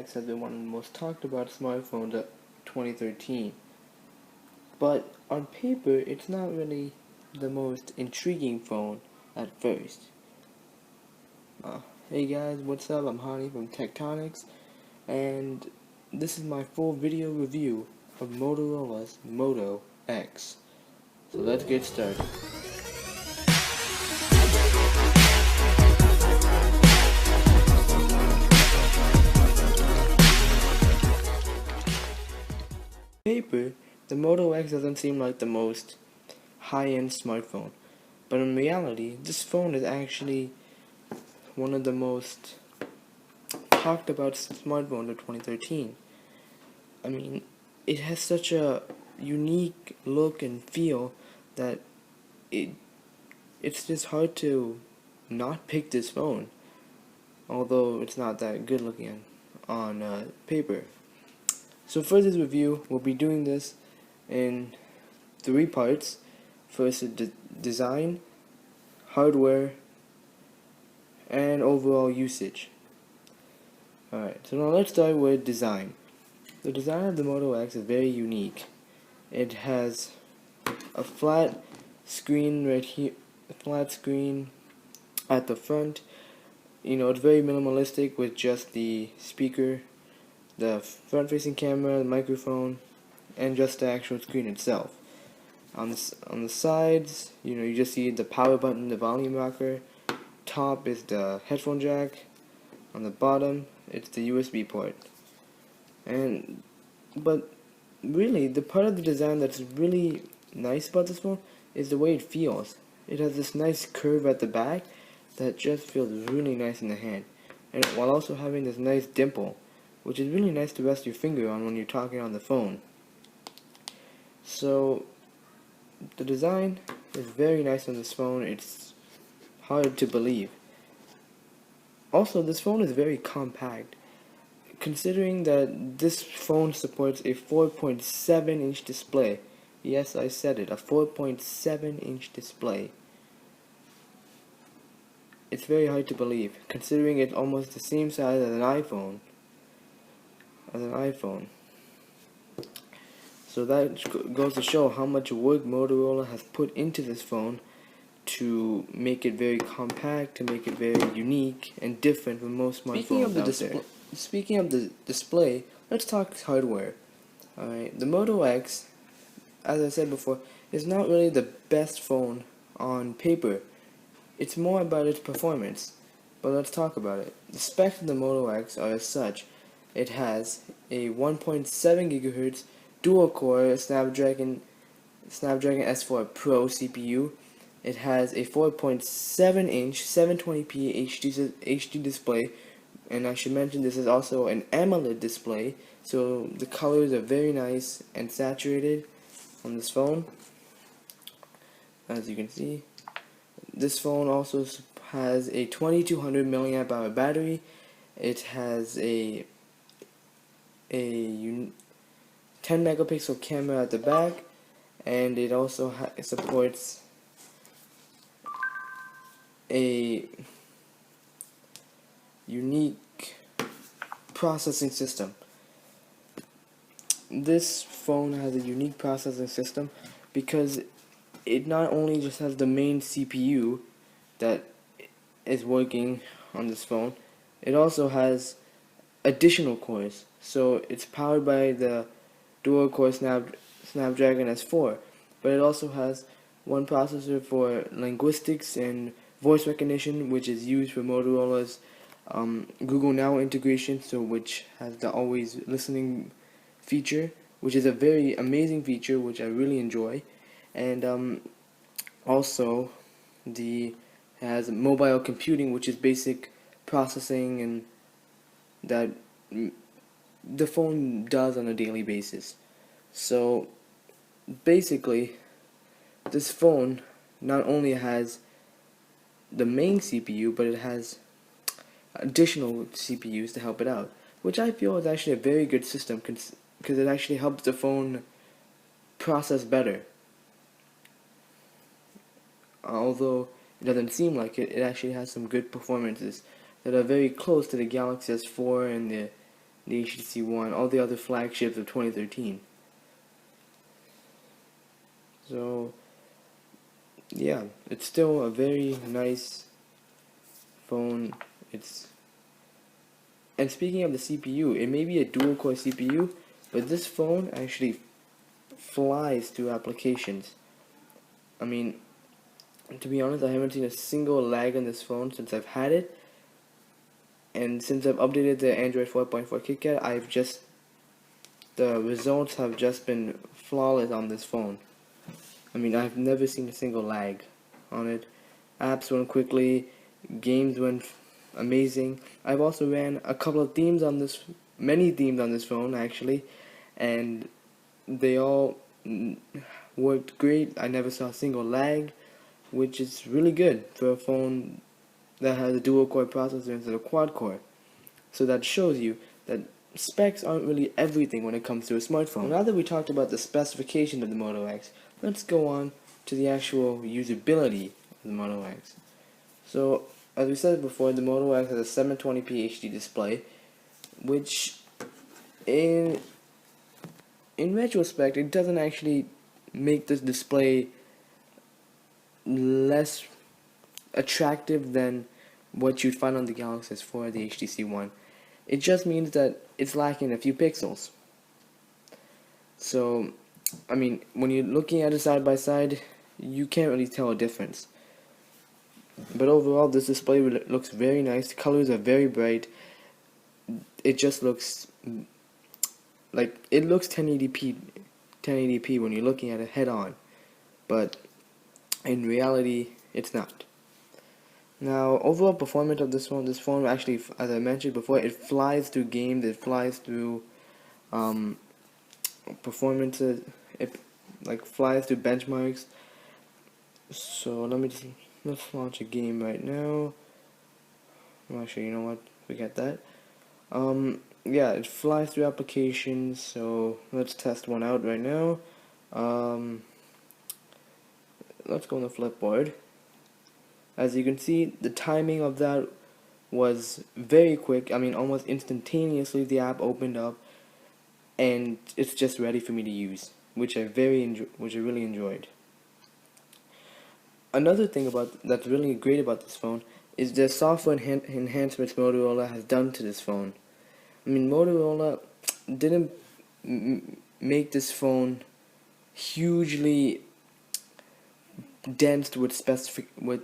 X has been one of the most talked about smartphones of 2013. But on paper, it's not really the most intriguing phone at first. Hey guys, what's up? I'm Hani from Tectonics, and this is my full video review of Motorola's Moto X. So let's get started. Paper, the Moto X doesn't seem like the most high-end smartphone, but in reality, this phone is actually one of the most talked about smartphones of 2013. I mean, it has such a unique look and feel that it's just hard to not pick this phone, although it's not that good looking on paper. So for this review, we'll be doing this in 3 parts. First, design, hardware, and overall usage. Alright, so now let's start with design. The design of the Moto X is very unique. It has a flat screen right here, a flat screen at the front. You know, it's very minimalistic with just the speaker, the front-facing camera, the microphone, and just the actual screen itself. On the sides, you know, you just see the power button, the volume rocker. Top is the headphone jack. On the bottom, it's the USB port. But really, the part of the design that's really nice about this phone is the way it feels. It has this nice curve at the back that just feels really nice in the hand, and while also having this nice dimple, which is really nice to rest your finger on when you're talking on the phone. So the design is very nice on this phone. It's hard to believe. Also, this phone is very compact, considering that this phone supports a 4.7-inch display. Yes, I said it, a 4.7-inch display. It's very hard to believe, considering it's almost the same size as an iPhone. So that goes to show how much work Motorola has put into this phone to make it very compact, to make it very unique and different from most smartphones out there. Speaking of the display, let's talk hardware. Alright, the Moto X, as I said before, is not really the best phone on paper. It's more about its performance, but let's talk about it. The specs of the Moto X are as such. It has a 1.7 GHz dual-core Snapdragon S4 Pro CPU. It has a 4.7-inch 720p HD display, and I should mention this is also an AMOLED display, so the colors are very nice and saturated on this phone. As you can see, this phone also has a 2200 mAh battery. It has a 10 megapixel camera at the back, and it also supports a unique processing system. This phone has a unique processing system because it not only just has the main CPU that is working on this phone, it also has additional cores. So it's powered by the dual-core Snapdragon S4, but it also has one processor for linguistics and voice recognition, which is used for Motorola's Google Now integration, so which has the always listening feature, which is a very amazing feature which I really enjoy. And also has mobile computing, which is basic processing and that the phone does on a daily basis. So basically, this phone not only has the main CPU, but it has additional CPUs to help it out, which I feel is actually a very good system because it actually helps the phone process better. Although it doesn't seem like it actually has some good performances that are very close to the Galaxy S4 and the HTC One, all the other flagships of 2013. So yeah, it's still a very nice phone. And speaking of the CPU, it may be a dual core CPU, but this phone actually flies through applications. I mean, to be honest, I haven't seen a single lag on this phone since I've had it. And since I've updated the Android 4.4 KitKat, the results have just been flawless on this phone. I mean, I've never seen a single lag on it. Apps went quickly, games went amazing. I've also ran a couple of many themes on this phone actually, and they all worked great. I never saw a single lag, which is really good for a phone that has a dual core processor instead of quad core. So that shows you that specs aren't really everything when it comes to a smartphone. Now that we talked about the specification of the Moto X, let's go on to the actual usability of the Moto X. So, as we said before, the Moto X has a 720p HD display, which in retrospect, it doesn't actually make this display less attractive than what you'd find on the Galaxy S4 or the HTC One. It just means that it's lacking a few pixels. So, I mean, when you're looking at it side by side, you can't really tell a difference. But overall, this display looks very nice. The colors are very bright. It just looks like it looks 1080p when you're looking at it head on, but in reality, it's not. Now, overall performance of this phone actually, as I mentioned before, it flies through games, it flies through performances, it like flies through benchmarks. So let's launch a game right now. Actually, you know what? Forget that. Yeah, it flies through applications. So let's test one out right now. Let's go on the Flipboard. As you can see, the timing of that was very quick. I mean, almost instantaneously the app opened up, and it's just ready for me to use, which I really enjoyed. Another thing that's really great about this phone is the software enhancements Motorola has done to this phone. I mean, Motorola didn't make this phone hugely dense with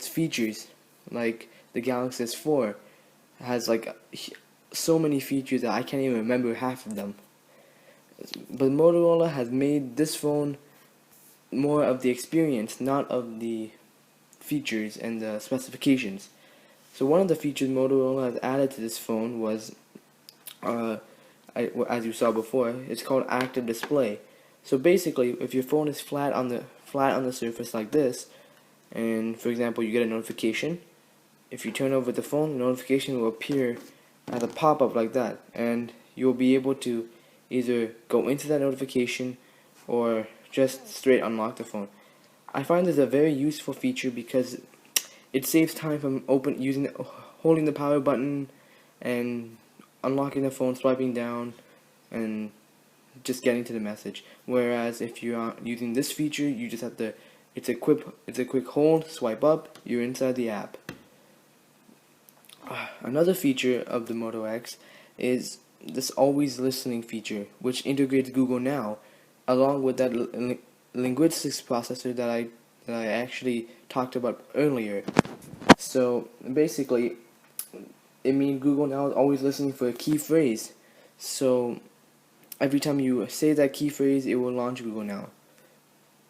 features. Like the Galaxy S4 has like so many features that I can't even remember half of them. But Motorola has made this phone more of the experience, not of the features and the specifications. So one of the features Motorola has added to this phone was, as you saw before, it's called active display. So basically, if your phone is flat on the surface like this, and for example you get a notification, if you turn over the phone, the notification will appear as a pop-up like that, and you'll be able to either go into that notification or just straight unlock the phone. I find this a very useful feature because it saves time from holding the power button and unlocking the phone, swiping down, and just getting to the message. Whereas if you are using this feature, you just have to, it's a quick hold, swipe up, you're inside the app. Another feature of the Moto X is this always listening feature, which integrates Google Now, along with that linguistics processor that I actually talked about earlier. So basically, it means Google Now is always listening for a key phrase. So every time you say that key phrase, it will launch Google Now.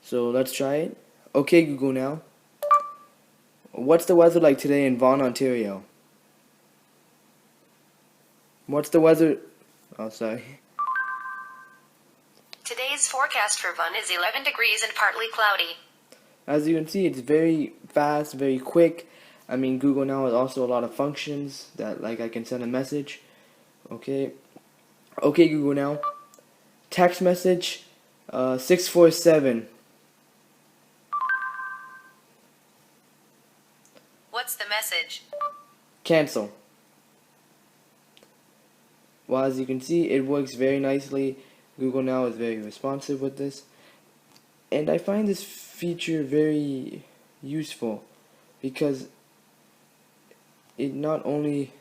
So let's try it. Okay, Google Now. What's the weather like today in Vaughan, Ontario? What's the weather? Oh, sorry. Today's forecast for Vaughan is 11 degrees and partly cloudy. As you can see, it's very fast, very quick. I mean, Google Now has also a lot of functions that, like, I can send a message. Okay, Google Now. Text message 647. What's the message? Cancel. Well, as you can see, it works very nicely. Google Now is very responsive with this, and I find this feature very useful because it not only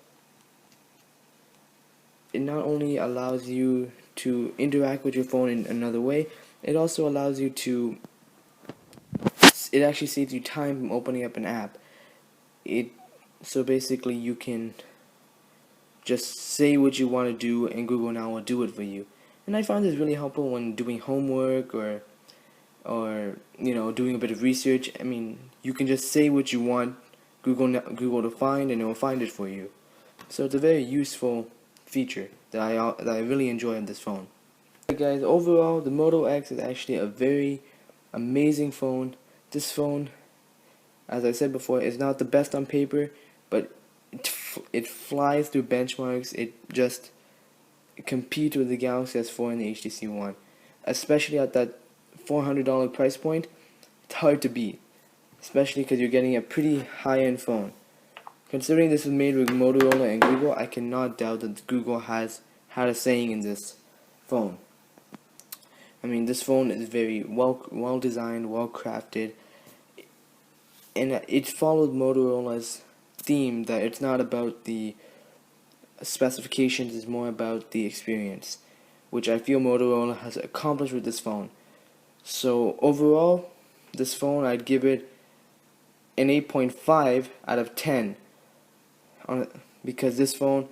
allows you to interact with your phone in another way, it also allows you to, it actually saves you time from opening up an app. So basically you can just say what you want to do and Google Now will do it for you. And I find this really helpful when doing homework or doing a bit of research. I mean, you can just say what you want Google to find, and it will find it for you. So it's a very useful feature that I really enjoy on this phone. Hey guys, overall the Moto X is actually a very amazing phone. This phone, as I said before, is not the best on paper, but it flies through benchmarks. It just competes with the Galaxy S4 and the HTC One, especially at that $400 price point. It's hard to beat, especially because you're getting a pretty high-end phone. Considering this was made with Motorola and Google, I cannot doubt that Google has had a saying in this phone. I mean, this phone is very well designed, well crafted, and it followed Motorola's theme that it's not about the specifications, it's more about the experience, which I feel Motorola has accomplished with this phone. So overall, this phone, I'd give it an 8.5 out of 10 because this phone,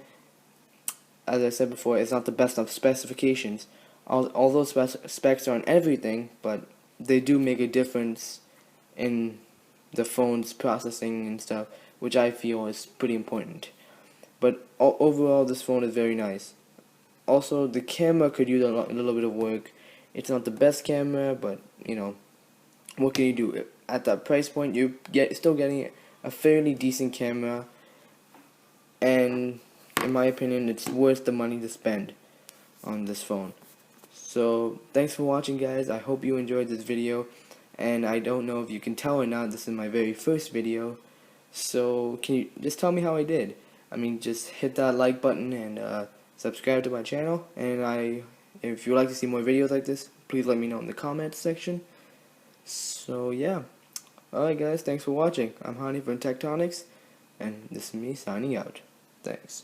as I said before, is not the best of specifications. Although specs aren't everything, but they do make a difference in the phone's processing and stuff, which I feel is pretty important. But overall, this phone is very nice. Also, the camera could use a little bit of work. It's not the best camera, but what can you do? At that price point, you're still getting a fairly decent camera, and in my opinion, it's worth the money to spend on this phone. So thanks for watching, guys. I hope you enjoyed this video, and I don't know if you can tell or not, this is my very first video, so can you just tell me how I did? I mean, just hit that like button and subscribe to my channel, and if you'd like to see more videos like this, please let me know in the comments section. So yeah, alright guys, thanks for watching. I'm Hani from Tectonics, and this is me signing out. Thanks.